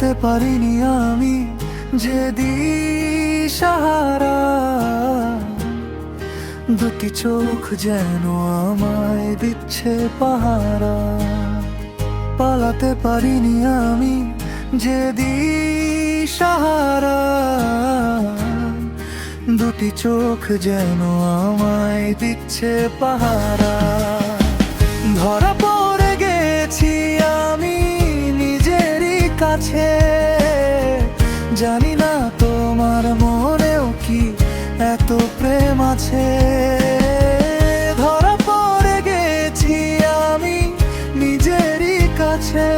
পালাতে পারিনি আমি যে দিশাহারা, দুটি চোখ যেন আমায় দিচ্ছে পাহারা। পালাতে পারিনি আমি যে দিশাহারা, দুটি চোখ যেন আমায় দিচ্ছে পাহারা। ধরা পড়ে গেছি আমি নিজেরই কাছে, জানি না তোমার মনেও কি এত প্রেম আছে। ধরা পড়ে গেছি আমি নিজেরই কাছে,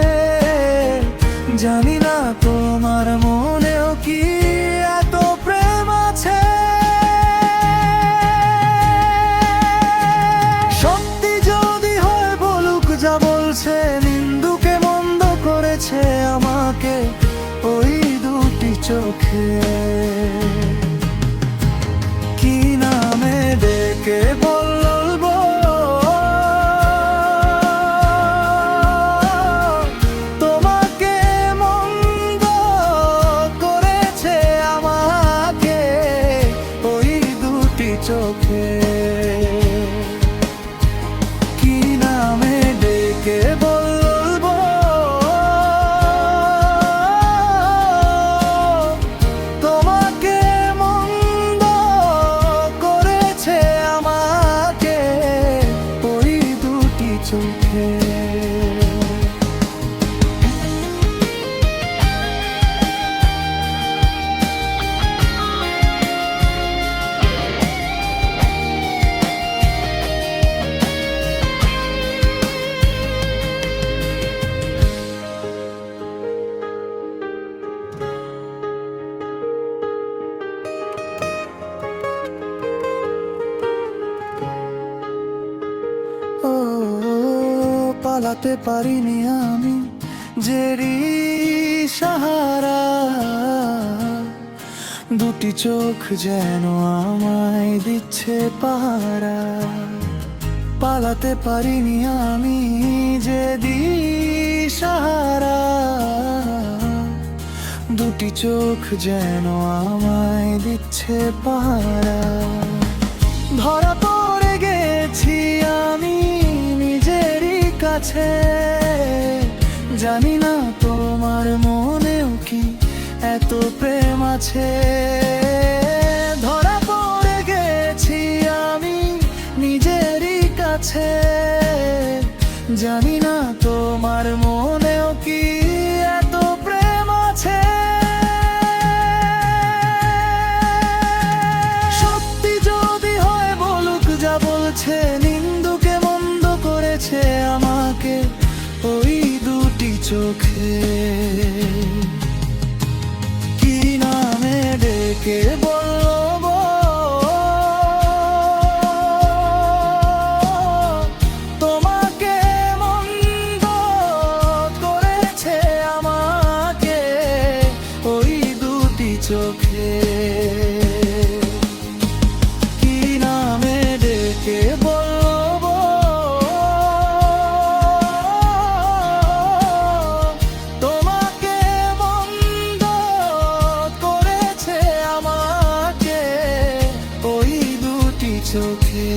জানি না তোমার মনেও কি এত প্রেম আছে। সত্যি যদি হয় বলুক যা বলছে, নিন্দুকে মন্দ করেছে আমাকে ওই দুটি চোখে। কি নামে ডেকে বলবো তোমাকে, মন্দ করেছে আমাকে ওই দুটি চোখে। কি নামে ডেকে বলবো তোমাকে, মন্দ করেছে আমাকে ওই দুটি চোখে। ও পালাতে পারিনি আমি যে দিশাহারা, দুটি চোখ যেন আমায় দিচ্ছে পাহারা। পালাতে পারিনি আমি যে দিশাহারা, দুটি চোখ যেন আমায় দিচ্ছে পাহারা। ধরা পড়ে গেছি আমি নিজেরই কাছে, জানি না তোমার মনেও কি এত প্রেম আছে। ধরা পড়ে গেছি আমি নিজেরই কাছে, জানি না তোমার মনেও কি এত প্রেম আছে। সত্যি যদি হয় বলুক যা বলছে, নিন্দুকে মন্দ করেছে আমাকে ওই দুটি চোখে। কি নামে ডেকে বলবো তোমাকে, মন্দ করেছে আমাকে ওই দুটি চোখে। কি নামে ডেকে বলবো তোমাকে, মন্দ করেছে আমাকে ওই দুটি চোখে।